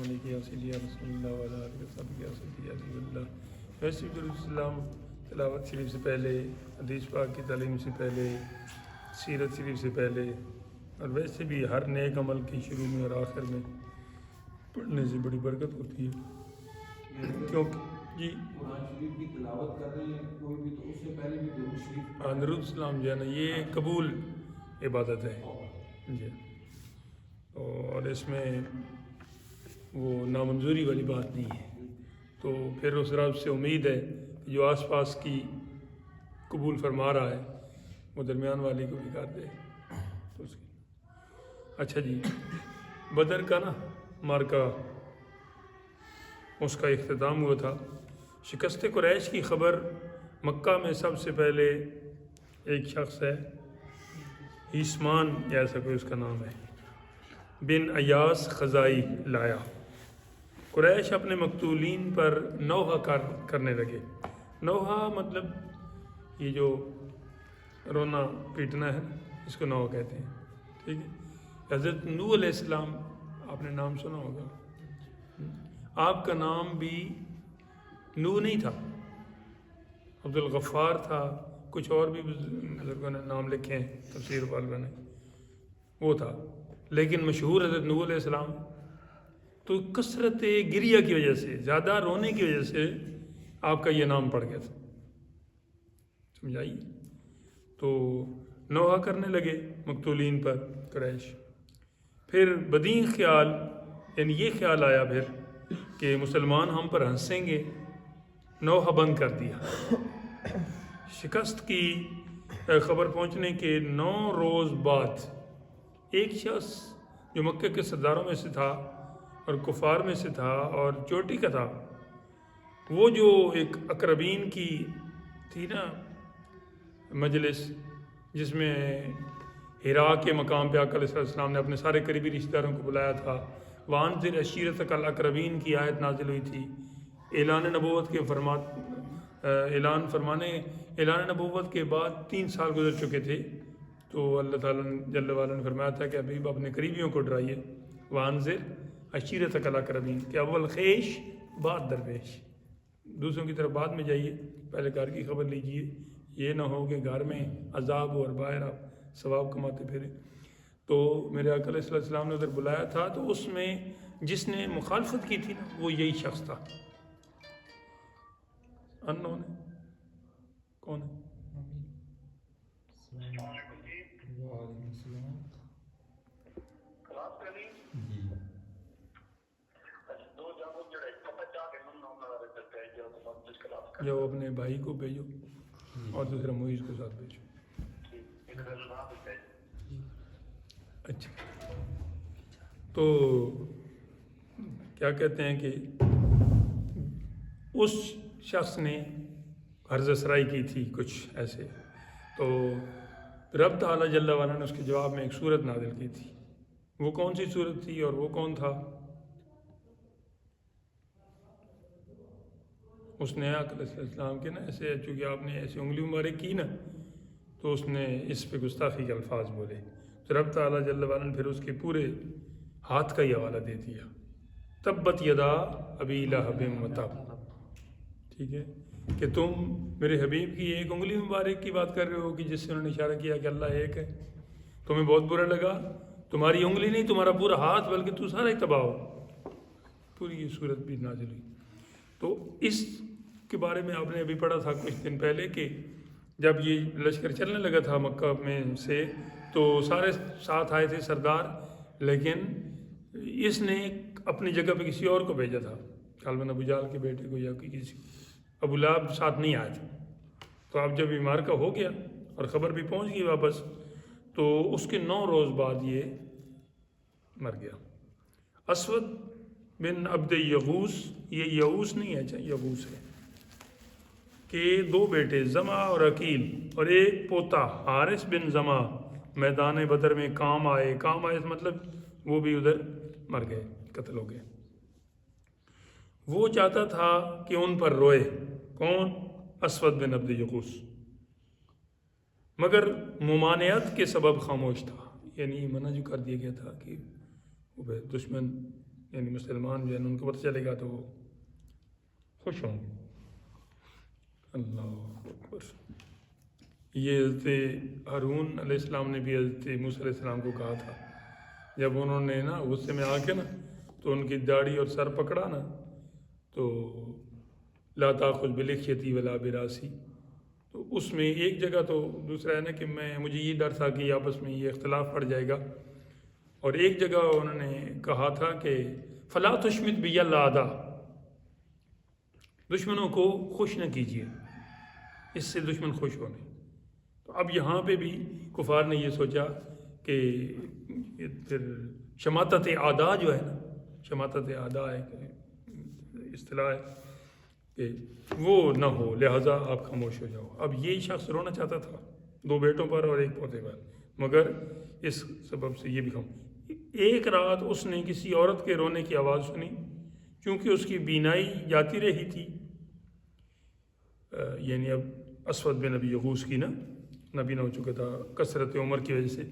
علیہ یا رسول اللہ وعلیہ آلہ وصحبہ یا سیدی یا رسول اللہ. ویسے بھی السلام تلاوت شریف سے پہلے، حدیث پاک کی تعلیم سے پہلے، سیرت شریف سے پہلے، اور ویسے بھی ہر نیک عمل کی شروع میں اور آخر میں پڑھنے سے بڑی برکت ہوتی ہے. کیونکہ جی قرآن شریف کی تلاوت کر رہے ہیں کوئی بھی تو اس سے پہلے بھی درود شریف درود السلام جو ہے نا یہ قبول عبادت ہے جی، اور اس میں وہ نامنظوری والی بات نہیں ہے. تو پھر اس رب سے امید ہے کہ جو آس پاس کی قبول فرما رہا ہے وہ درمیان والی کو بھی کر دے. تو اس کی اچھا جی، بدر کا نا مارکا اس کا اختتام ہوا تھا. شکست قریش کی خبر مکہ میں سب سے پہلے ایک شخص ہے عثمان ایسا کوئی اس کا نام ہے بن ایاس خزائی لایا. قریش اپنے مقتولین پر نوحہ کرنے لگے. نوحہ مطلب یہ جو رونا پیٹنا ہے اس کو نوحہ کہتے ہیں. ٹھیک ہے. حضرت نوح علیہ السلام آپ نے نام سنا ہوگا. آپ کا نام بھی نوح نہیں تھا، عبد الغفار تھا. کچھ اور بھی بزرگوں نے نام لکھے ہیں تفسیر والوں نے، وہ تھا. لیکن مشہور حضرت نوح علیہ السلام. تو کثرت گریہ کی وجہ سے، زیادہ رونے کی وجہ سے آپ کا یہ نام پڑ گیا تھا. سمجھائیے. تو نوحہ کرنے لگے مقتولین پر قریش. پھر بدین خیال، یعنی یہ خیال آیا پھر کہ مسلمان ہم پر ہنسیں گے. نوحہ بند کر دیا. شکست کی خبر پہنچنے کے 9 روز بعد ایک شخص جو مکہ کے سرداروں میں سے تھا اور کفار میں سے تھا اور چوٹی کا تھا، وہ جو ایک اقربین کی تھی نا مجلس، جس میں ہرا کے مقام پہ آقا علیہ السلام نے اپنے سارے قریبی رشتہ داروں کو بلایا تھا. وانذر عشیرتک الاقربین کی آیت نازل ہوئی تھی. اعلان نبوت کے اعلان نبوت کے بعد 3 سال گزر چکے تھے. تو اللہ تعالیٰ جل وعلا نے فرمایا تھا کہ ابھی اپنے قریبیوں کو ڈرائیے. وانذر عشیرتک الاقربین کہ اول خیش بعد درویش، دوسروں کی طرف بعد میں جائیے، پہلے گھر کی خبر لیجیے. یہ نہ ہو کہ گھر میں عذاب ہو اور باہر آپ ثواب کماتے پھریں. تو میرے آقا علیہ السلام نے ادھر بلایا تھا. تو اس میں جس نے مخالفت کی تھی نا وہ یہی شخص تھا. انہوں نے کون ہے؟ جو اپنے بھائی کو بھیجو اور دوسرا معیز کو ساتھ بھیجو. اچھا. تو کیا کہتے ہیں کہ اس شخص نے عرض سرائی کی تھی کچھ ایسے. تو رب تعالیٰ جل وعلا نے اس کے جواب میں ایک سورت نازل کی تھی. وہ کون سی سورت تھی اور وہ کون تھا؟ اس نے آقا علیہ السلام کے نا ایسے، چونکہ آپ نے ایسے انگلی مبارک کی نا تو اس نے اس پہ گستاخی کے الفاظ بولے. تو رب تعالیٰ جل وعلا نے پھر اس کے پورے ہاتھ کا ہی حوالہ دے دیا. تبت یدا ابی لہب وتب. ٹھیک ہے کہ تم میرے حبیب کی ایک انگلی مبارک کی بات کر رہے ہو کہ جس سے انہوں نے اشارہ کیا کہ اللہ ایک ہے. تمہیں بہت برا لگا. تمہاری انگلی نہیں، تمہارا پورا ہاتھ، بلکہ تو سارا ہی تباہ ہو. پوری یہ صورت بھی نازل ہوئی. تو اس کے بارے میں آپ نے ابھی پڑھا تھا کچھ دن پہلے کہ جب یہ لشکر چلنے لگا تھا مکہ میں سے تو سارے ساتھ آئے تھے سردار، لیکن اس نے اپنی جگہ پہ کسی اور کو بھیجا تھا، غالباً ابو جہل کے بیٹے کو یا کسی. ابو لہب ساتھ نہیں آئے تھے. تو اب جب بیمار کا ہو گیا اور خبر بھی پہنچ گئی واپس، تو اس کے 9 روز بعد یہ مر گیا. اسود بن عبد یغوس، یہ یغوس نہیں ہے، اچھا یغوس ہے، کہ 2 بیٹے زما اور عقیل اور ایک پوتا حارث بن زما میدان بدر میں کام آئے مطلب وہ بھی ادھر مر گئے، قتل ہو گئے. وہ چاہتا تھا کہ ان پر روئے. کون؟ اسود بن عبد یغوس. مگر ممانعت کے سبب خاموش تھا. یعنی منع جو کر دیا گیا تھا کہ دشمن یعنی مسلمان جو ہے ان کو پتہ چلے گا تو وہ خوش ہوں گے. اللہ اکبر. یہ حضرت ہارون علیہ السلام نے بھی حضرت موسیٰ علیہ السلام کو کہا تھا جب انہوں نے نا غصے میں آ کے نا تو ان کی داڑھی اور سر پکڑا نا تو لا تاخذ بلحیتی ولا براسی. تو اس میں ایک جگہ تو دوسرا ہے نا کہ مجھے یہ ڈر تھا کہ آپس میں یہ اختلاف پڑ جائے گا. اور ایک جگہ انہوں نے کہا تھا کہ فلا تشمت بی الاعداء، دشمنوں کو خوش نہ کیجیے، اس سے دشمن خوش ہونے. تو اب یہاں پہ بھی کفار نے یہ سوچا کہ پھر شماتت اعداء جو ہے نا، شماتت اعداء ہے اصطلاح ہے کہ وہ نہ ہو، لہٰذا آپ خاموش ہو جاؤ. اب یہ شخص رونا چاہتا تھا 2 بیٹوں پر اور 1 پوتے پر، مگر اس سبب سے یہ بھی ایک رات اس نے کسی عورت کے رونے کی آواز سنی، چونکہ اس کی بینائی جاتی رہی تھی. یعنی اب اسود بن نبی یغوث کی نا نبی نہ ہو چکا تھا کثرت عمر کی وجہ سے،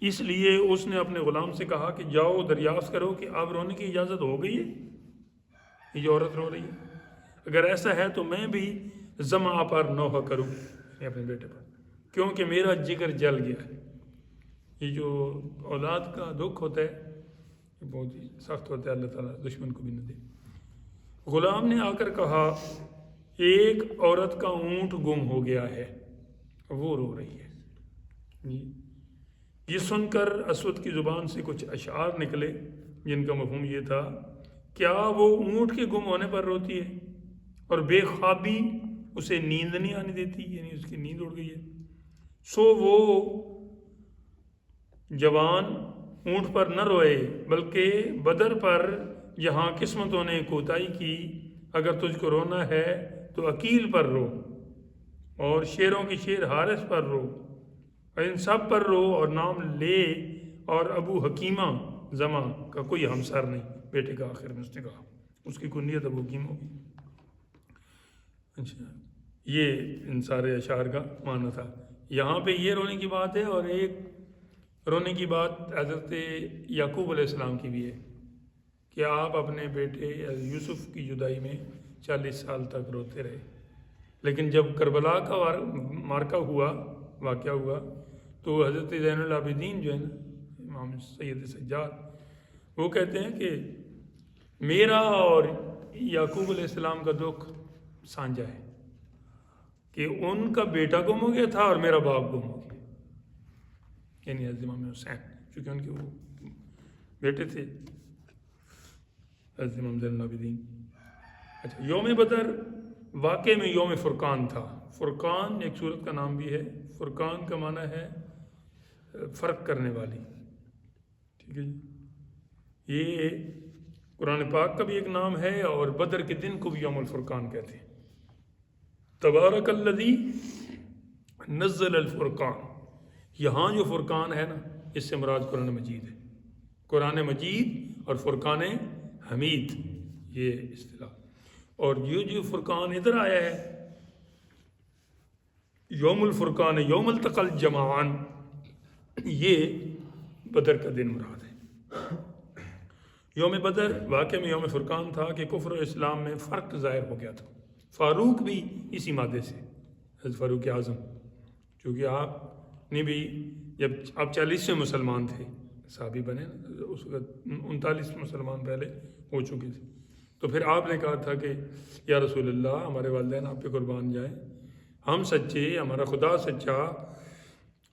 اس لیے اس نے اپنے غلام سے کہا کہ جاؤ دریافت کرو کہ اب رونے کی اجازت ہو گئی ہے، یہ جو عورت رو رہی ہے، اگر ایسا ہے تو میں بھی زما پر نوحہ کروں اپنے بیٹے پر، کیونکہ میرا جگر جل گیا ہے. یہ جو اولاد کا دکھ ہوتا ہے یہ بہت ہی سخت ہوتا ہے، اللہ تعالیٰ دشمن کو بھی نہ دے. غلام نے آ کر کہا ایک عورت کا اونٹ گم ہو گیا ہے، وہ رو رہی ہے. یہ سن کر اسود کی زبان سے کچھ اشعار نکلے جن کا مفہوم یہ تھا، کیا وہ اونٹ کے گم ہونے پر روتی ہے اور بے خوابی اسے نیند نہیں آنے دیتی، یعنی اس کی نیند اڑ گئی ہے. سو وہ جوان اونٹ پر نہ روئے بلکہ بدر پر جہاں قسمتوں نے کوتاہی کی، اگر تجھ کو رونا ہے تو عقیل پر رو، اور شیروں کی شیر حارث پر رو، اور ان سب پر رو اور نام لے، اور ابو حکیمہ زما کا کوئی ہمسر نہیں. بیٹے کا آخر میں اس نے کہا، اس کی کنیت ابو حکیم ہوگی. اچھا، یہ ان سارے اشعار کا معنی تھا. یہاں پہ یہ رونے کی بات ہے، اور ایک رونے کی بات حضرت یعقوب علیہ السلام کی بھی ہے کہ آپ اپنے بیٹے یوسف کی جدائی میں 40 سال تک روتے رہے. لیکن جب کربلا کا مارکہ ہوا، واقعہ ہوا، تو حضرت زین العابدین جو ہے نا امام سید سجاد، وہ کہتے ہیں کہ میرا اور یعقوب علیہ السلام کا دکھ سانجا ہے کہ ان کا بیٹا گم ہو گیا تھا اور میرا باپ گم ہو گیا، یعنی حضرت امام حسین، چونکہ ان کے وہ بیٹے تھے حضرت امام زین العابدین. اچھا، یوم بدر واقع میں یوم فرقان تھا. فرقان ایک سورت کا نام بھی ہے. فرقان کا معنی ہے فرق کرنے والی. ٹھیک ہے جی، یہ قرآن پاک کا بھی ایک نام ہے، اور بدر کے دن کو بھی یوم الفرقان کہتے ہیں. تبارک الذی نزل الفرقان، یہاں جو فرقان ہے نا اس سے مراد قرآن مجید ہے. قرآن مجید اور فرقان حمید یہ اصطلاح. اور یہ جو فرقان ادھر آیا ہے یوم الفرقان یوم التقى الجمعان، یہ بدر کا دن مراد ہے. یوم بدر واقع میں یوم فرقان تھا کہ کفر و اسلام میں فرق ظاہر ہو گیا تھا. فاروق بھی اسی مادے سے، حضرت فاروق اعظم، چونکہ آپ نے بھی جب آپ 40 میں مسلمان تھے، صحابی بنے نا، اس وقت 39 مسلمان پہلے ہو چکے تھے، تو پھر آپ نے کہا تھا کہ یا رسول اللہ ہمارے والدین آپ پہ قربان جائیں، ہم سچے، ہمارا خدا سچا،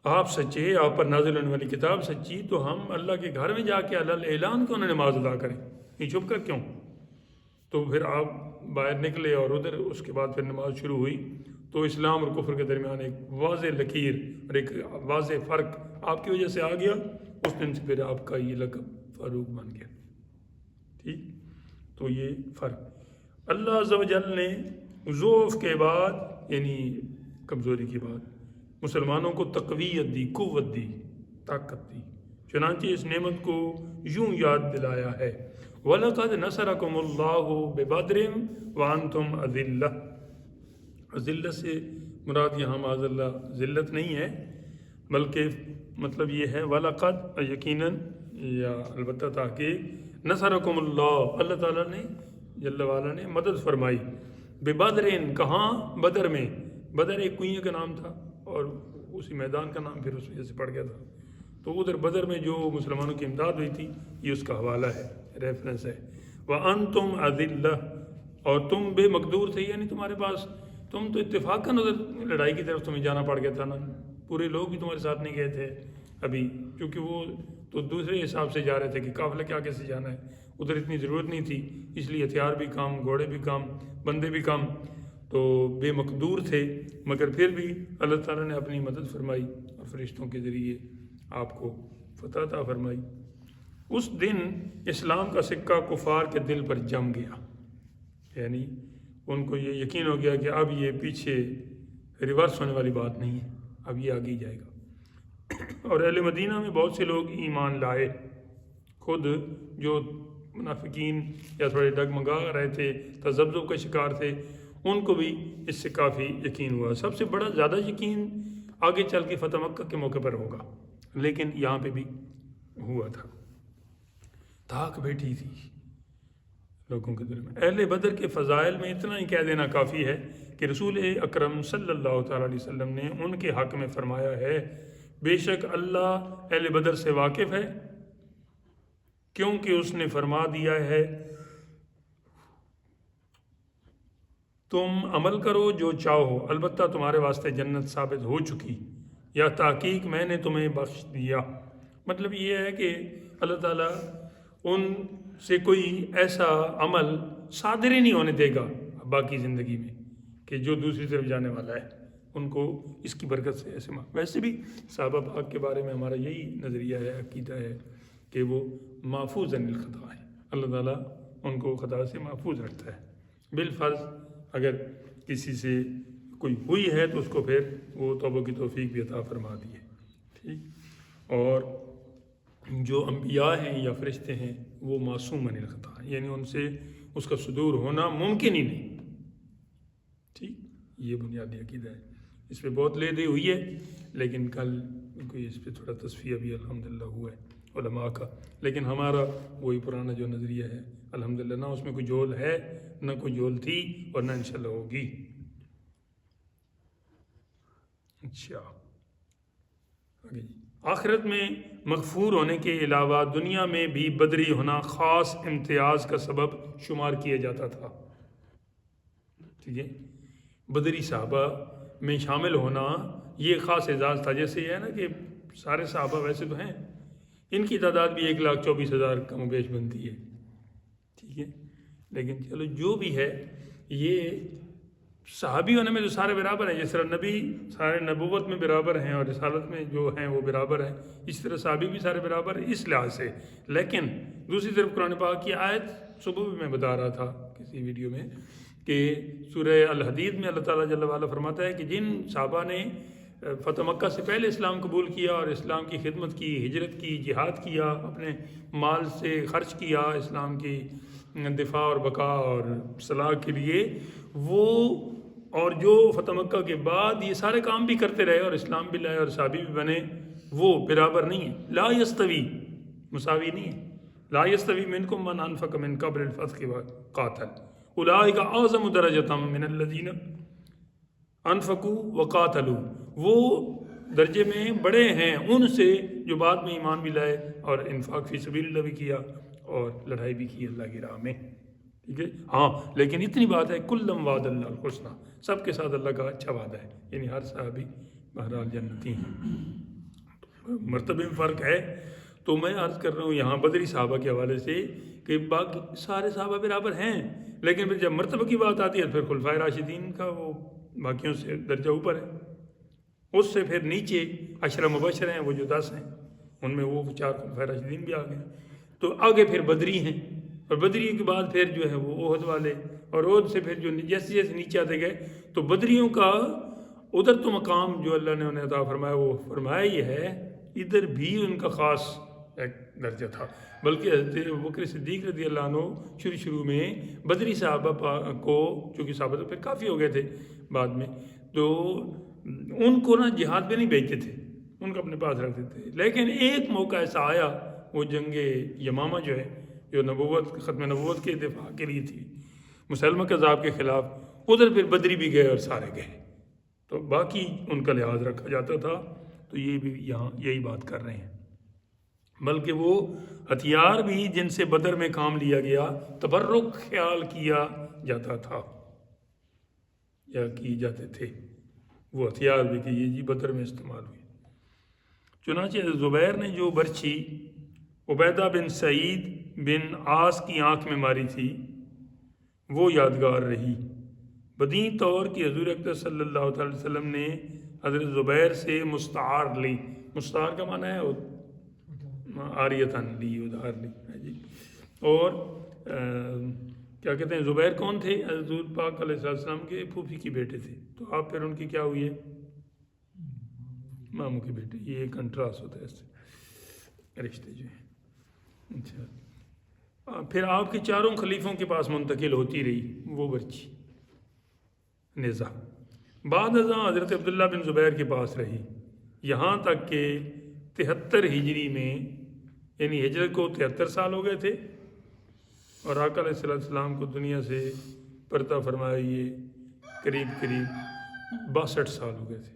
آپ سچے، آپ پر نازل ہونے والی کتاب سچی، تو ہم اللہ کے گھر میں جا کے اعلان کیوں نماز ادا کریں، یہ چھپ کر کیوں؟ تو پھر آپ باہر نکلے اور ادھر اس کے بعد پھر نماز شروع ہوئی، تو اسلام اور کفر کے درمیان ایک واضح لکیر اور ایک واضح فرق آپ کی وجہ سے آ گیا. اس دن سے پھر آپ کا یہ لقب فاروق بن گیا. ٹھیک، تو یہ فرق اللہ عز و جل نے ضعف کے بعد، یعنی کمزوری کے بعد، مسلمانوں کو تقویت دی، قوت دی، طاقت دی. چنانچہ اس نعمت کو یوں یاد دلایا ہے، وَلَقَدْ نَصَرَكُمُ اللَّهُ بِبَدْرٍ وَأَنْتُمْ أَذِلَّةٌ. ذلت سے مراد یہاں معاذ اللہ ذلت نہیں ہے، بلکہ مطلب یہ ہے وَلَقَدْ، یقیناً یا البتہ تحقیق، نصرکم اللہ، اللہ تعالیٰ نے جل وعلا نے مدد فرمائی، ببدرین، کہاں؟ بدر میں۔ بدر ایک کنویں کا نام تھا اور اسی میدان کا نام پھر اس وجہ سے پڑ گیا تھا، تو ادھر بدر میں جو مسلمانوں کی امداد ہوئی تھی یہ اس کا حوالہ ہے، ریفرنس ہے۔ وَأَنْتُمْ أَذِلَّةٌ، اور تم بے مقدور تھے، یعنی تمہارے پاس، تم تو اتفاقاً ادھر لڑائی کی طرف تمہیں جانا پڑ گیا تھا نا، پورے لوگ بھی تمہارے ساتھ نہیں گئے تھے ابھی، کیونکہ وہ تو دوسرے حساب سے جا رہے تھے کہ قافلے کے آگے سے جانا ہے، ادھر اتنی ضرورت نہیں تھی، اس لیے ہتھیار بھی کم، گھوڑے بھی کم، بندے بھی کم، تو بے مقدور تھے، مگر پھر بھی اللہ تعالیٰ نے اپنی مدد فرمائی اور فرشتوں کے ذریعے آپ کو فتح عطا فرمائی۔ اس دن اسلام کا سکہ کفار کے دل پر جم گیا، یعنی ان کو یہ یقین ہو گیا کہ اب یہ پیچھے ریورس ہونے والی بات نہیں ہے، اب یہ آگے ہی جائے گا۔ اور اہل مدینہ میں بہت سے لوگ ایمان لائے، خود جو منافقین یا تھوڑے ڈگمگا رہے تھے، تذبذب کا شکار تھے، ان کو بھی اس سے کافی یقین ہوا۔ سب سے بڑا زیادہ یقین آگے چل کے فتح مکہ کے موقع پر ہوگا، لیکن یہاں پہ بھی ہوا تھا، دھاک بیٹھی تھی لوگوں کے دل میں۔ اہل بدر کے فضائل میں اتنا ہی کہہ دینا کافی ہے کہ رسول اکرم صلی اللہ تعالیٰ علیہ وسلم نے ان کے حق میں فرمایا ہے، بے شک اللہ اہل بدر سے واقف ہے، کیونکہ اس نے فرما دیا ہے تم عمل کرو جو چاہو، البتہ تمہارے واسطے جنت ثابت ہو چکی، یا تحقیق میں نے تمہیں بخش دیا۔ مطلب یہ ہے کہ اللہ تعالیٰ ان سے کوئی ایسا عمل صادر ہی نہیں ہونے دے گا باقی زندگی میں کہ جو دوسری طرف جانے والا ہے، ان کو اس کی برکت سے ایسے ویسے بھی صحابہ پاک کے بارے میں ہمارا یہی نظریہ ہے، عقیدہ ہے کہ وہ محفوظ عن الخطا ہے، اللہ تعالیٰ ان کو خطا سے محفوظ رکھتا ہے۔ بالفرض اگر کسی سے کوئی ہوئی ہے تو اس کو پھر وہ توبہ کی توفیق بھی عطا فرما دی ہے، ٹھیک۔ اور جو انبیاء ہیں یا فرشتے ہیں وہ معصوم عن الخطا، یعنی ان سے اس کا صدور ہونا ممکن ہی نہیں، ٹھیک۔ یہ بنیادی عقیدہ ہے، اس پہ بہت لے دے ہوئی ہے، لیکن کل کوئی اس پہ تھوڑا تصفیہ بھی الحمدللہ ہوا ہے علماء کا، لیکن ہمارا وہی پرانا جو نظریہ ہے الحمدللہ، نہ اس میں کوئی جول ہے، نہ کوئی جول تھی، اور نہ انشاءاللہ ہوگی۔ اچھا آگے جی، آخرت میں مغفور ہونے کے علاوہ دنیا میں بھی بدری ہونا خاص امتیاز کا سبب شمار کیا جاتا تھا، ٹھیک ہے۔ بدری صحابہ میں شامل ہونا یہ خاص اعزاز تھا، جیسے یہ ہے نا کہ سارے صحابہ ویسے تو ہیں، ان کی تعداد بھی 1,24,000 کم و بیش بنتی ہے، ٹھیک ہے، لیکن چلو جو بھی ہے، یہ صحابی ہونے میں جو سارے برابر ہیں، جس طرح نبی سارے نبوت میں برابر ہیں اور رسالت میں جو ہیں وہ برابر ہیں، اس طرح صحابی بھی سارے برابر ہیں اس لحاظ سے۔ لیکن دوسری طرف قرآن پاک کی آیت صبح بھی میں بتا رہا تھا کسی ویڈیو میں کہ سورہ الحدید میں اللہ تعالیٰ جل وعلا فرماتا ہے کہ جن صحابہ نے فتح مکہ سے پہلے اسلام قبول کیا اور اسلام کی خدمت کی، ہجرت کی، جہاد کیا، اپنے مال سے خرچ کیا اسلام کی دفاع اور بقا اور صلاح کے لیے، وہ اور جو فتح مکہ کے بعد یہ سارے کام بھی کرتے رہے اور اسلام بھی لائے اور صحابی بھی بنے، وہ برابر نہیں ہے، لا یستوی، مساوی نہیں ہے۔ لا یستوی منکم من انفق من قبل الفتح وقاتل اولئک اعظم درجۃ من الذین انفقوا وقاتلوا، وہ درجے میں بڑے ہیں ان سے جو بعد میں ایمان بھی لائے اور انفاق فی سبیل اللہ بھی کیا اور لڑائی بھی کی اللہ کی راہ میں، ٹھیک ہے۔ ہاں لیکن اتنی بات ہے، کلم وعد اللہ الحسنی، سب کے ساتھ اللہ کا اچھا وعدہ ہے، یعنی ہر صحابی بہرحال جنتی ہیں، مرتبے میں فرق ہے۔ تو میں عرض کر رہا ہوں یہاں بدری صحابہ کے حوالے سے کہ باقی سارے صحابہ برابر ہیں، لیکن پھر جب مرتبہ کی بات آتی ہے پھر خلفائے راشدین کا وہ باقیوں سے درجہ اوپر ہے، اس سے پھر نیچے عشرہ مبشر ہیں وہ جو 10 ہیں، ان میں وہ 4 خلفائے راشدین بھی آ گئے، تو آگے پھر بدری ہیں، اور بدری کے بعد پھر جو ہے وہ احد والے، اور احد سے پھر جو جیسے جیسے نیچے آتے گئے، تو بدریوں کا ادھر تو مقام جو اللہ نے انہیں عطا فرمایا وہ فرمایا ہی ہے، ادھر بھی ان کا خاص ایک درجہ تھا۔ بلکہ حضرت ابوبکر صدیق رضی اللہ عنہ شروع میں بدری صحابہ کو، چونکہ صحابہ تو پھر کافی ہو گئے تھے بعد میں، تو ان کو نا جہاد پہ نہیں بھیجتے تھے، ان کو اپنے پاس رکھتے تھے، لیکن ایک موقع ایسا آیا، وہ جنگ یمامہ جو ہے جو نبوت ختم نبوت کے دفاع کے لیے تھی، مسلمہ کذاب کے خلاف، ادھر پھر بدری بھی گئے اور سارے گئے، تو باقی ان کا لحاظ رکھا جاتا تھا۔ تو یہ بھی یہاں یہی بات کر رہے ہیں، بلکہ وہ ہتھیار بھی جن سے بدر میں کام لیا گیا تبرک خیال کیا جاتا تھا یا کی جاتے تھے، وہ ہتھیار بھی کہ یہ جی بدر میں استعمال ہوئے۔ چنانچہ زبیر نے جو برچھی عبیدہ بن سعید بن عاص کی آنکھ میں ماری تھی وہ یادگار رہی۔ بدیہہ طور کہ حضور اکرم صلی اللہ تعالی وسلم نے حضرت زبیر سے مستعار لی، مستعار کا معنی ہے عاریتاً لی، ادھار لی جی۔ اور کیا کہتے ہیں، زبیر کون تھے؟ حضور پاک علیہ السلام کے پھوپھی کی بیٹے تھے، تو آپ پھر ان کی کیا ہوئی ہے؟ ماموں کے بیٹے۔ یہ ایک کنٹراسٹ ہوتا ہے اس سے رشتے جو ہیں۔ اچھا، پھر آپ کے چاروں خلیفوں کے پاس منتقل ہوتی رہی وہ برچھی نیزہ، بعد ازاں حضرت عبداللہ بن زبیر کے پاس رہی، یہاں تک کہ 73 ہجری میں، یعنی ہجرت کو 73 سال ہو گئے تھے، اور آقا علیہ السلام کو دنیا سے پردہ فرمایا یہ قریب 62 سال ہو گئے تھے۔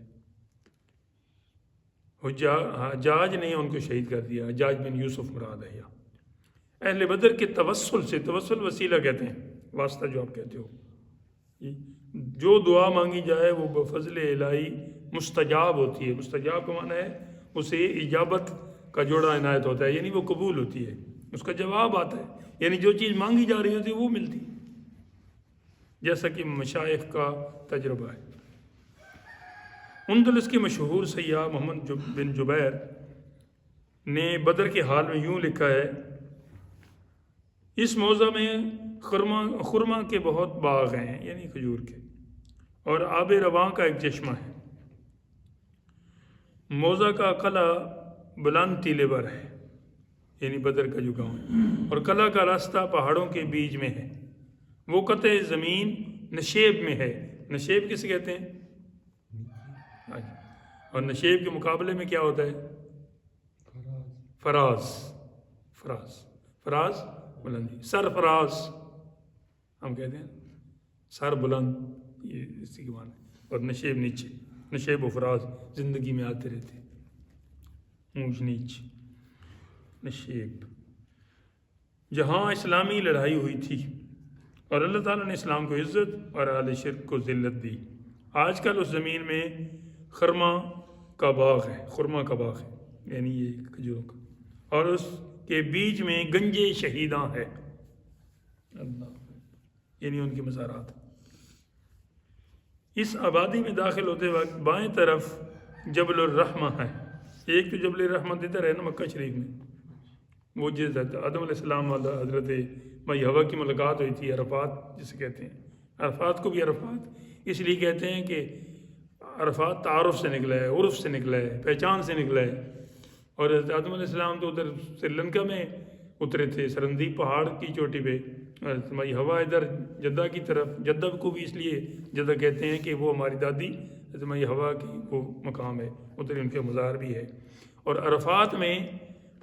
حجاج نے ان کو شہید کر دیا، حجاج بن یوسف مراد ہے۔ اہل بدر کے توسل سے، توسل وسیلہ کہتے ہیں، واسطہ جو آپ کہتے ہو، جو دعا مانگی جائے وہ بفضل الہی مستجاب ہوتی ہے۔ مستجاب کا معنی ہے اسے اجابت کا جوڑا عنایت ہوتا ہے، یعنی وہ قبول ہوتی ہے، اس کا جواب آتا ہے، یعنی جو چیز مانگی جا رہی ہوتی ہے وہ ملتی، جیسا کہ مشائخ کا تجربہ ہے۔ اندلس کے مشہور سیاح محمد بن جبیر نے بدر کے حال میں یوں لکھا ہے، اس موضع میں خرما کے بہت باغ ہیں، یعنی کھجور کے، اور آب رواں کا ایک چشمہ ہے۔ موضع کا قلعہ بلند ٹیلے پر ہے، یعنی بدر کا جو گاؤں ہے، اور قلعہ کا راستہ پہاڑوں کے بیچ میں ہے۔ وہ قطع زمین نشیب میں ہے۔ نشیب کسے کہتے ہیں؟ اور نشیب کے مقابلے میں کیا ہوتا ہے؟ فراز، فراز، فراز بلندی، سرفراز ہم کہتے ہیں، سر بلند، یہ اسی کے معنی، اور نشیب نیچے، نشیب و فراز زندگی میں آتے رہتے ہیں، اونچ نیچ، نشیب۔ جہاں اسلامی لڑائی ہوئی تھی اور اللہ تعالیٰ نے اسلام کو عزت اور اہل شرک کو ذلت دی، آج کل اس زمین میں خرما کا باغ ہے، خرما کا باغ ہے، یعنی یہ کھجوروں کا، اور اس کے بیچ میں گنج شہیداں ہے، اللہ، یعنی ان کے مزارات۔ اس آبادی میں داخل ہوتے وقت بائیں طرف جبل الرحمہ ہے۔ ایک تو جبل الرحمہ ادھر ہے نا مکہ شریف میں، وہ جس آدم علیہ السلام والا حضرت مائی حوا کی ملاقات ہوئی تھی، عرفات جسے کہتے ہیں، عرفات کو بھی عرفات اس لیے کہتے ہیں کہ عرفات تعارف سے نکلا ہے، عرف سے نکلا ہے، پہچان سے نکلا ہے۔ اور حضرت آدم علیہ السلام تو ادھر سری لنکا میں اترے تھے، سرندی پہاڑ کی چوٹی پہ، حضرت مائی حوا ادھر جدہ کی طرف، جدہ کو بھی اس لیے جدہ کہتے ہیں کہ وہ ہماری دادی حضرت مائی حوا کی وہ مقام ہے، ادھر ان کے مزار بھی ہے۔ اور عرفات میں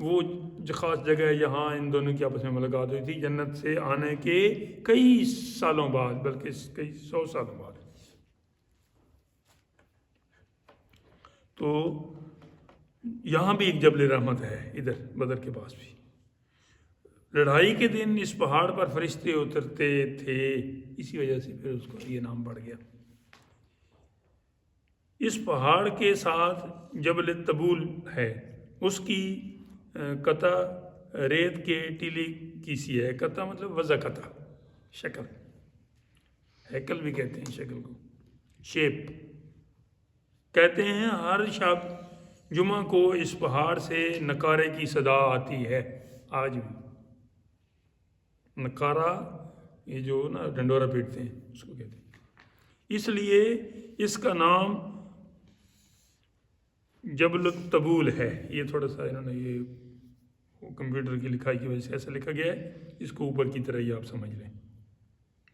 وہ خاص جگہ ہے جہاں ان دونوں کی آپس میں ملاقات ہوئی تھی، جنت سے آنے کے کئی سالوں بعد، بلکہ کئی 100 سالوں بعد۔ تو یہاں بھی ایک جبل رحمت ہے، ادھر بدر کے پاس بھی۔ لڑائی کے دن اس پہاڑ پر فرشتے اترتے تھے، اسی وجہ سے پھر اس کو یہ نام پڑ گیا۔ اس پہاڑ کے ساتھ جبل طبول ہے، اس کی قطع ریت کے ٹیلے کی سی ہے۔ قطع مطلب وضع قطع، شکل، ہیکل بھی کہتے ہیں شکل کو، شیپ کہتے ہیں۔ ہر شب جمعہ کو اس پہاڑ سے نکارے کی صدا آتی ہے، آج بھی نکارہ، یہ جو نا ڈنڈورا پیٹتے ہیں اس کو کہتے ہیں، اس لیے اس کا نام جبل الطبول ہے۔ یہ تھوڑا سا انہوں نے یہ کمپیوٹر کی لکھائی کی وجہ سے ایسا لکھا گیا ہے، اس کو اوپر کی طرح ہی آپ سمجھ لیں،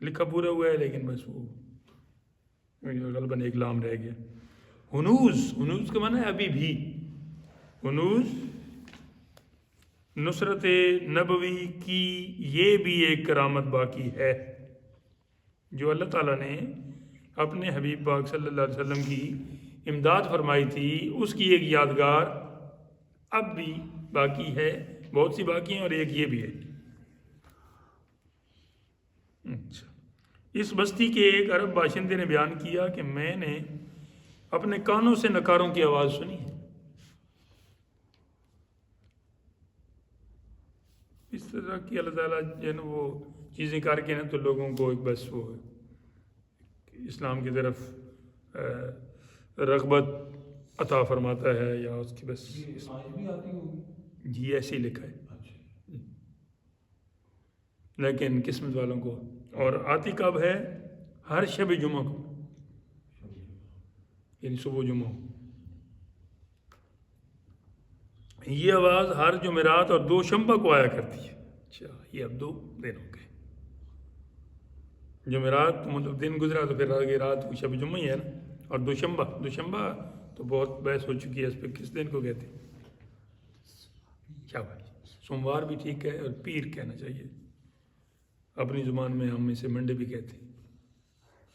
لکھا پورا ہوا ہے لیکن بس وہ غالباً ایک لام رہ گیا۔ ہنوز، ہنوز کا معنی ہے ابھی بھی، ہنوز نصرت نبوی کی یہ بھی ایک کرامت باقی ہے، جو اللہ تعالیٰ نے اپنے حبیب پاک صلی اللہ علیہ وسلم کی امداد فرمائی تھی، اس کی ایک یادگار اب بھی باقی ہے، بہت سی باقی ہیں اور ایک یہ بھی ہے۔ اچھا، اس بستی کے ایک عرب باشندے نے بیان کیا کہ میں نے اپنے کانوں سے نکاروں کی آواز سنی ہے۔ اس طرح کی اللہ تعالیٰ جو ہے نا وہ چیزیں کر کے نا تو لوگوں کو ایک بس وہ اسلام کی طرف رغبت عطا فرماتا ہے، یا اس کی بس یہ آج بھی آتی ہوگی؟ جی ایسے ہی لکھا ہے، اچھا، لیکن قسمت والوں کو۔ اور آتی کب ہے؟ ہر شب جمعہ کو، یعنی صبح جمعہ۔ یہ آواز ہر جمعرات اور دوشنبہ کو آیا کرتی ہے۔ اچھا، یہ اب 2 دن ہو گئے، جمعرات مطلب دن گزرا تو پھر آگے رات کو شب جمعہ ہی ہے نا، اور دوشنبہ تو بہت بحث ہو چکی ہے اس پہ کس دن کو کہتے ہیں۔ کیا بھائی، سوموار بھی ٹھیک ہے اور پیر کہنا چاہیے، اپنی زبان میں ہم اسے منڈے بھی کہتے ہیں،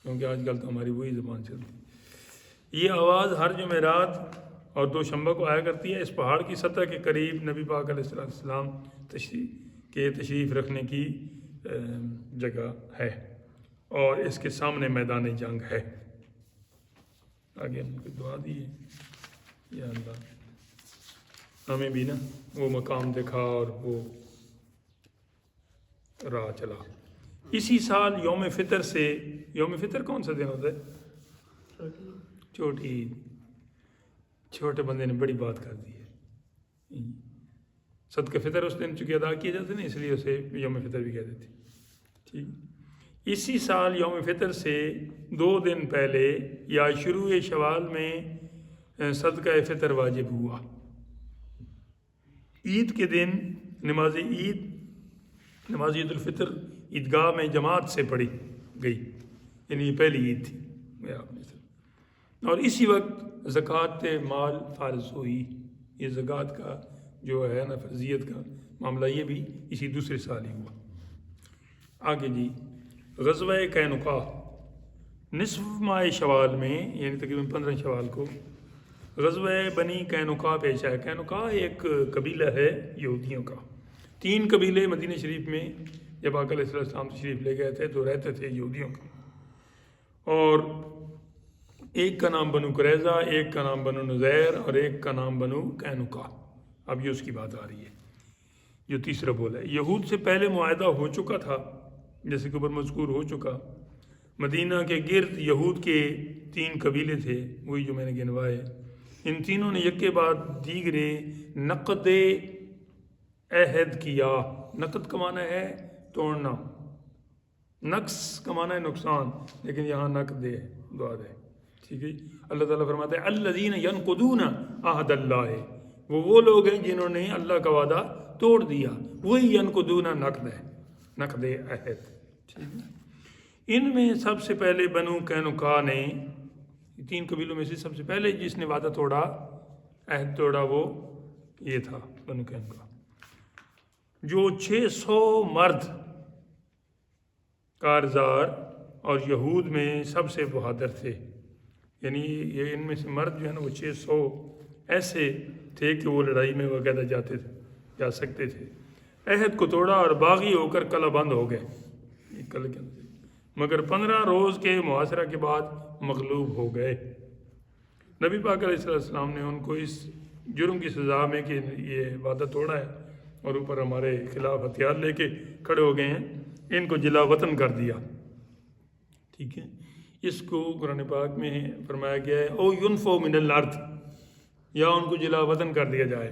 کیونکہ آج کل تو ہماری وہی زبان چلتی ہے۔ یہ آواز ہر جمعرات اور دوشنبہ کو آیا کرتی ہے۔ اس پہاڑ کی سطح کے قریب نبی پاک علیہ السلام تشریف رکھنے کی جگہ ہے، اور اس کے سامنے میدان جنگ ہے۔ آگے ہم کو دعا دی ہے، یا اللہ ہمیں بھی نا وہ مقام دکھا اور وہ راہ چلا۔ اسی سال یوم فطر سے، یوم فطر کون سا دن ہوتا ہے؟ چھوٹی عید۔ چھوٹے بندے نے بڑی بات کر دی ہے۔ صدقہ فطر اس دن چونکہ ادا کیے جاتے ہیں، اس لیے اسے یوم فطر بھی کہہ دیتے ہیں۔ ٹھیک، اسی سال یوم فطر سے 2 دن پہلے یا شروع شوال میں صدقہ فطر واجب ہوا۔ عید کے دن نماز عید الفطر عیدگاہ میں جماعت سے پڑھی گئی، یعنی یہ پہلی عید تھی آپ نے، اور اسی وقت زکوٰۃ مال فارض ہوئی۔ یہ زکوٰۃ کا جو ہے نا فرضیت کا معاملہ یہ بھی اسی دوسرے سال ہی ہوا۔ آگے جی، غزوہ قینقاع نصف ماہ شوال میں، یعنی تقریباً 15 شوال کو غزوہ بنی قینقاع پیش آیا۔ قینقاع ایک قبیلہ ہے یہودیوں کا۔ 3 قبیلے مدینہ شریف میں جب آقا علیہ السلام تشریف لے گئے تھے تو رہتے تھے یہودیوں کا، اور ایک کا نام بنو قریظہ، ایک کا نام بنو نذیر، اور ایک کا نام بنو قینقاع۔ اب یہ اس کی بات آ رہی ہے جو تیسرا بول ہے۔ یہود سے پہلے معاہدہ ہو چکا تھا، جیسے کہ اوپر مذکور ہو چکا۔ مدینہ کے گرد یہود کے 3 قبیلے تھے، وہی جو میں نے گنوائے۔ ان تینوں نے یکے بعد دیگرے نقد عہد کیا۔ نقد کا معنی ہے توڑنا، نقص کا معنی ہے نقصان، لیکن یہاں نقد ہے، دعا ہے۔ ٹھیک ہے، اللہ تعالیٰ فرماتا ہے الذین ینقضون عہد اللہ، وہ لوگ ہیں جنہوں نے اللہ کا وعدہ توڑ دیا، وہی ینقضون نقد ہے، نقد عہد۔ ٹھیک ہے، ان میں سب سے پہلے بنو قینقاع نے، 3 قبیلوں میں سے سب سے پہلے جس نے وعدہ توڑا، عہد توڑا، وہ یہ تھا بنو قینقاع، جو 600 مرد کارزار اور یہود میں سب سے بہادر تھے۔ یعنی یہ ان میں سے مرد جو ہے نا وہ 600 ایسے تھے کہ وہ لڑائی میں باقاعدہ جا سکتے تھے۔ عہد کو توڑا اور باغی ہو کر قلعہ بند ہو گئے، مگر 15 روز کے محاصرہ کے بعد مغلوب ہو گئے۔ نبی پاک علیہ السلام نے ان کو اس جرم کی سزا میں کہ یہ وعدہ توڑا ہے اور اوپر ہمارے خلاف ہتھیار لے کے کھڑے ہو گئے ہیں، ان کو جلا وطن کر دیا۔ ٹھیک ہے، اس کو قرآن پاک میں فرمایا گیا ہے او ینفو من الارض، یا ان کو جلا وطن کر دیا جائے،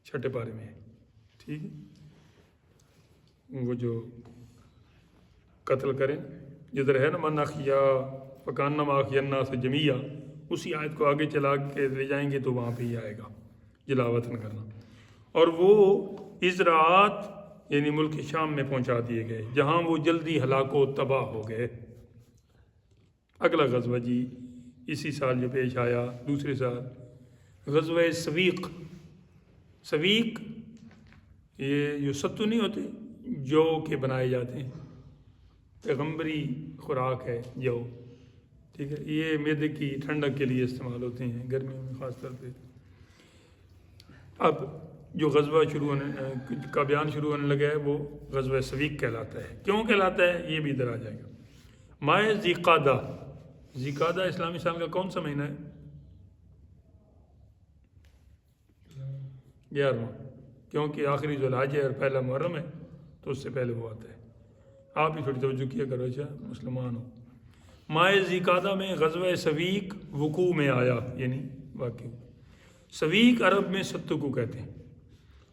6 پارے میں۔ ٹھیک ہے، وہ جو قتل کریں، جدھر ہے نا من اخیا فکانما اخیا الناس جمیعا، اسی آیت کو آگے چلا کے لے جائیں گے تو وہاں پہ ہی آئے گا جلا وطن کرنا۔ اور وہ ازراعات یعنی ملک شام میں پہنچا دیے گئے، جہاں وہ جلدی ہلاک و تباہ ہو گئے۔ اگلا غزوہ جی اسی سال جو پیش آیا، دوسرے سال، غزوہ سویق۔ سویق یہ جو ستو نہیں ہوتے جو کے بنائے جاتے ہیں، پیغمبری خوراک ہے جو، ٹھیک ہے، یہ معدے کی ٹھنڈک کے لیے استعمال ہوتے ہیں گرمیوں میں خاص طور پہ۔ اب جو غزوہ شروع ہونے کا بیان شروع ہونے لگا ہے وہ غزوہ سویق کہلاتا ہے۔ کیوں کہلاتا ہے یہ بھی ادھر آ جائے گا۔ ماہ ذی قعدہ، ذی قعدہ اسلامی سال کا کون سا مہینہ ہے؟ 11واں، کیونکہ آخری ذوالحج ہے اور پہلا محرم ہے تو اس سے پہلے وہ آتا ہے۔ آپ بھی تھوڑی توجہ کیا کرو، اچھا مسلمان ہو۔ ماہ ذی قعدہ میں غزوہ سویق وقوع میں آیا، یعنی واقع ہوا۔ سویق عرب میں ستو کو کہتے ہیں،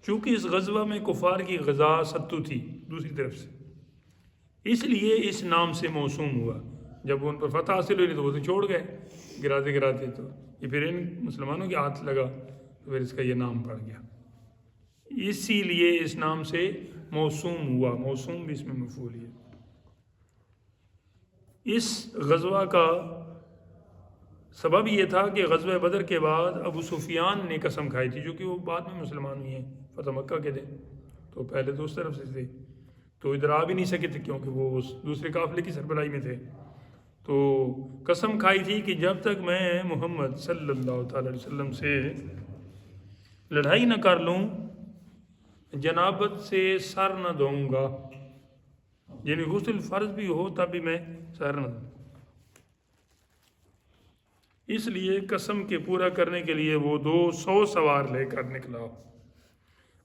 چونکہ اس غزوہ میں کفار کی غزا ستو تھی دوسری طرف سے، اس لیے اس نام سے موسوم ہوا۔ جب ان پر فتح حاصل ہوئی تو وہ تو چھوڑ گئے گراتے گراتے، تو یہ پھر ان مسلمانوں کے ہاتھ لگا تو پھر اس کا یہ نام پڑ گیا، اسی لیے اس نام سے موسوم ہوا۔ موسوم بھی اس میں مفعول ہے۔ اس غزوہ کا سبب یہ تھا کہ غزوہ بدر کے بعد ابو سفیان نے قسم کھائی تھی، جو کہ وہ بعد میں مسلمان ہوئے ہیں فتح مکہ کے دن، تو پہلے تو اس طرف سے تھے تو ادھر آ بھی نہیں سکے تھے کیونکہ وہ اس دوسرے قافلے کی سربراہی میں تھے۔ تو قسم کھائی تھی کہ جب تک میں محمد صلی اللہ تعالی علیہ وسلم سے لڑائی نہ کر لوں جنابت سے سر نہ دھوؤں گا، یعنی غسل فرض بھی ہو تب بھی میں سر نہ دوں۔ اس لیے قسم کے پورا کرنے کے لیے وہ 200 سوار لے کر نکلا۔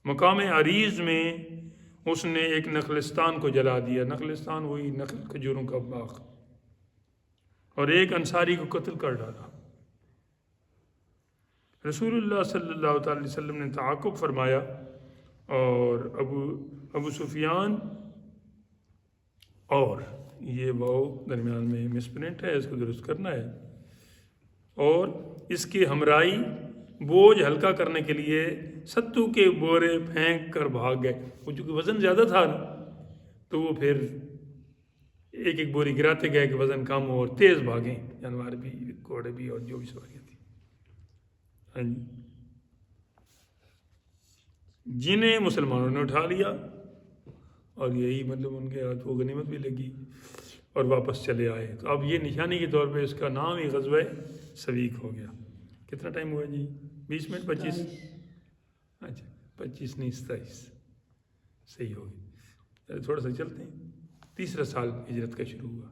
مقام عریض میں اس نے ایک نخلستان کو جلا دیا، نخلستان وہی نخل کھجوروں کا باغ، اور ایک انصاری کو قتل کر ڈالا۔ رسول اللہ صلی اللہ تعالی وسلم نے تعاقب فرمایا اور ابو سفیان، اور یہ واو درمیان میں مسپرنٹ ہے، اس کو درست کرنا ہے، اور اس کی ہمرائی بوجھ ہلکا کرنے کے لیے ستو کے بورے پھینک کر بھاگ گئے۔ وہ چونکہ وزن زیادہ تھا نا تو وہ پھر ایک ایک بوری گراتے گئے کہ وزن کم ہو، اور تیز بھاگیں، جانور بھی، گھوڑے بھی، اور جو بھی سواریاں تھیں۔ ہاں جی، جنہیں مسلمانوں نے اٹھا لیا، اور یہی مطلب ان کے ہاتھ وہ غنیمت بھی لگی اور واپس چلے آئے۔ تو اب یہ نشانی کے طور پہ اس کا نام ہی غزوہ سویق ہو گیا۔ کتنا ٹائم ہوا جی؟ 20 منٹ 25؟ اچھا 25 نہیں 27، صحیح ہو گیا۔ تھوڑا سا چلتے ہیں۔ تیسرا سال ہجرت کا شروع ہوا۔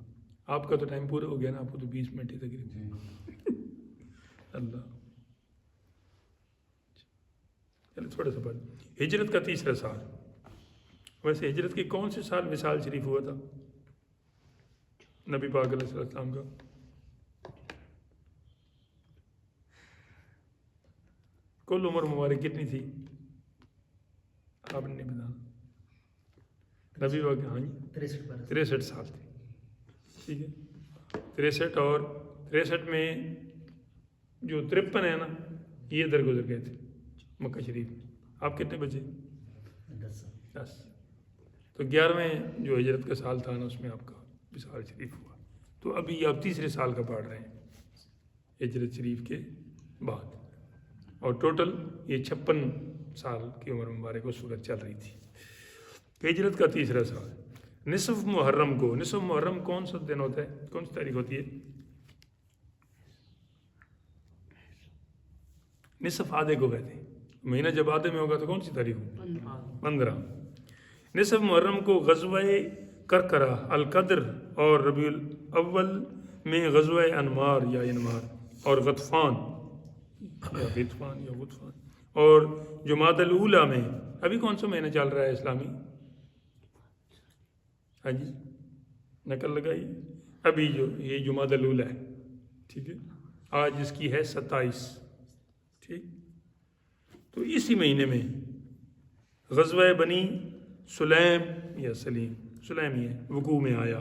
آپ کا تو ٹائم پورا ہو گیا نا، آپ کو تو 20 منٹ ہی تقریباً۔ اللہ، چلے تھوڑا سا پڑھ۔ ہجرت کا تیسرا سال۔ ویسے ہجرت کے کون سے سال وصال شریف ہوا تھا نبی پاک علیہ السلام کا؟ کل عمر مبارک کتنی تھی آپ نے بتانا؟ نبی پاک، ہاں جی 63 سال تھی، ٹھیک ہے 63، اور 63 میں جو 53 ہے نا یہ درگزر گئے تھے مکہ شریف میں۔ آپ کتنے بچے؟ 10۔ تو 11ویں جو ہجرت کا سال تھا نا اس میں آپ کا وصال شریف ہوا۔ تو ابھی آپ تیسرے سال کا پڑھ رہے ہیں ہجرت شریف کے بعد، اور ٹوٹل یہ 56 سال کی عمر مبارک اس وقت چل رہی تھی۔ ہجرت کا تیسرا سال، نصف محرم کو، نصف محرم کون سا دن ہوتا ہے، کون سی تاریخ ہوتی ہے؟ نصف آدھے کو کہتے ہیں، مہینہ جب آدھے میں ہوگا تو کون سی تاریخ ہوگی؟ 15۔ نصف محرم کو غزوہ کرکرہ، القدر اور ربیع الاول میں غزوہ انمار یا انمار اور غطفان یا غطفان یا غطفان، اور جمادی الاولیٰ میں، ابھی کون سا مہینہ چل رہا ہے اسلامی؟ ہاں جی نقل لگائی، ابھی جو یہ جمادی الاولیٰ ہے، ٹھیک ہے، آج اس کی ہے 27، ٹھیک۔ تو اسی مہینے میں غزوہ بنی سلیم یا سلیم ہی ہے وقوع میں آیا۔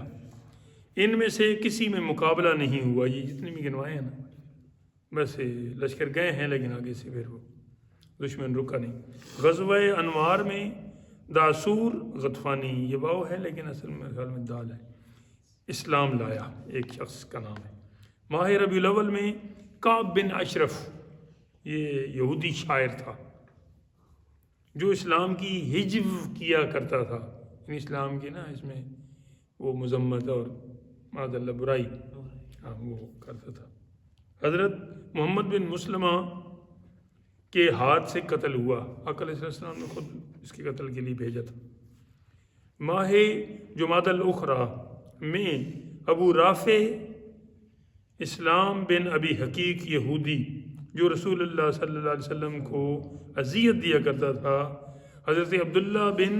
ان میں سے کسی میں مقابلہ نہیں ہوا، یہ جتنے بھی گنوائے ہیں نا بس لشکر گئے ہیں لیکن آگے سے پھر وہ دشمن رکا نہیں۔ غزوہ انوار میں داسور غطفانی، یہ واو ہے لیکن اصل میں خیال میں دال ہے، اسلام لایا، ایک شخص کا نام ہے۔ ماہ ربیع الاول میں کعب بن اشرف، یہ یہودی شاعر تھا جو اسلام کی حجو کیا کرتا تھا، یعنی اسلام کی نا اس میں وہ مذمت اور معاذ اللہ برائی ہاں وہ کرتا تھا. حضرت محمد بن مسلمہ کے ہاتھ سے قتل ہوا. آقا علیہ السلام نے خود اس کے قتل کے لیے بھیجا تھا. ماہ جمادی الاخری میں ابو رافع اسلام بن ابی حقیق یہودی جو رسول اللہ صلی اللہ علیہ وسلم کو اذیت دیا کرتا تھا، حضرت عبداللہ بن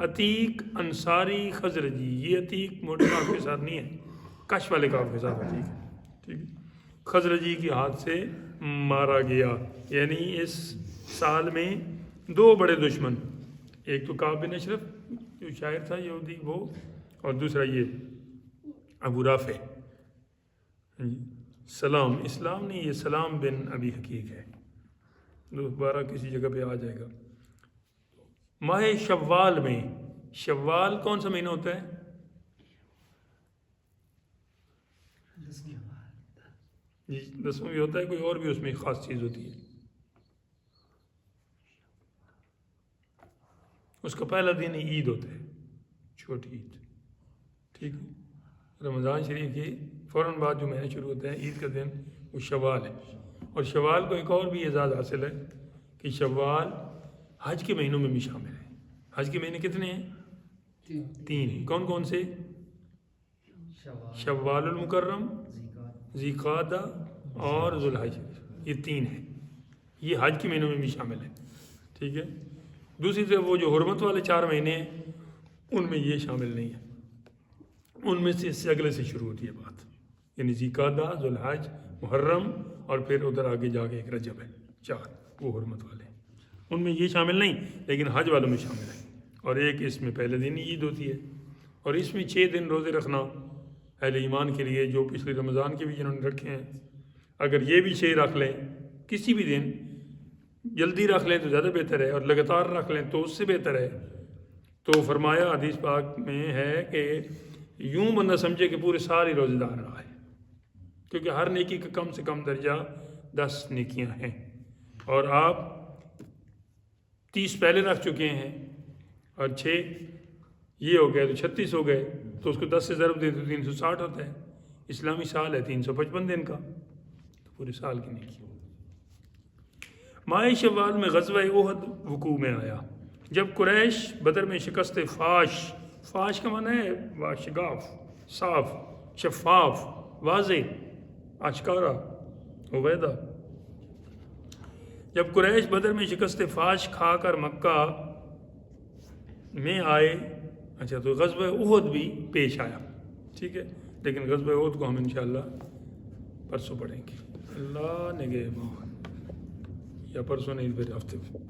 عتیق انصاری خزرجی، یہ عتیق موٹے کاف کے ساتھ نہیں ہے، کش والے کاف کے ساتھ عتیق ہے، ٹھیک ہے، خزرجی کے ہاتھ سے مارا گیا. یعنی اس سال میں دو بڑے دشمن، ایک تو کعب بن اشرف جو شاعر تھا یہودی وہ، اور دوسرا یہ ابو رافع. سلام اسلام نہیں، یہ سلام بن ابی حقیق ہے، دوبارہ کسی جگہ پہ آ جائے گا. ماہ شوال میں، شوال کون سا مہینہ ہوتا ہے؟ جی 10واں بھی ہوتا ہے، کوئی اور بھی اس میں خاص چیز ہوتی ہے. اس کا پہلا دن عید ہوتا ہے، چھوٹی عید، ٹھیک ہے. رمضان شریف کے فوراً بعد جو مہینہ شروع ہوتا ہے عید کا دن وہ شوال ہے. اور شوال کو ایک اور بھی اعزاز حاصل ہے کہ شوال حج کے مہینوں میں بھی شامل ہے. حج کے مہینے کتنے ہیں؟ 3 ہیں. کون کون سے؟ شوال المکرم، ذی قعدہ اور ذوالحج، یہ 3 ہیں. یہ حج کے مہینوں میں بھی شامل ہے، ٹھیک ہے. دوسری طرف وہ جو حرمت والے 4 مہینے ہیں ان میں یہ شامل نہیں ہے. ان میں سے اس سے اگلے سے شروع ہوتی ہے بات، یعنی ذی قعدہ، ذوالحج، محرم، اور پھر ادھر آگے جا کے ایک رجب ہے، 4 وہ حرمت والے. ان میں یہ شامل نہیں، لیکن حج والوں میں شامل ہے. اور ایک اس میں پہلے دن عید ہوتی ہے. اور اس میں 6 دن روزے رکھنا اہل ایمان کے لیے، جو پچھلے رمضان کے بھی جنہوں نے رکھے ہیں، اگر یہ بھی 6 رکھ لیں کسی بھی دن، جلدی رکھ لیں تو زیادہ بہتر ہے، اور لگاتار رکھ لیں تو اس سے بہتر ہے. تو فرمایا حدیث پاک میں ہے کہ یوں بندہ سمجھے کہ پورے سال ہی روزے دار رہا ہے، کیونکہ ہر نیکی کا کم سے کم درجہ 10 نیکیاں ہیں. اور آپ 30 پہلے رکھ چکے ہیں اور 6 یہ ہو گئے تو 36 ہو گئے، تو اس کو 10 سے ضرب دیں تو 360 ہوتا ہے. اسلامی سال ہے 355 دن کا، تو پورے سال کی نیکی. ماہ شوال میں غزوہ احد وقوع میں آیا، جب قریش بدر میں شکست فاش کا معنی ہے واشگاف، صاف، شفاف، واضح، اشکارا، عبیدہ. جب قریش بدر میں شکست فاش کھا کر مکہ میں آئے، اچھا تو غزوہ احد بھی پیش آیا، ٹھیک ہے. لیکن غزوہ احد کو ہم انشاءاللہ پرسوں پڑھیں گے. اللہ نگہبان، یا پرسوں نہیں پھر ہفتے میں.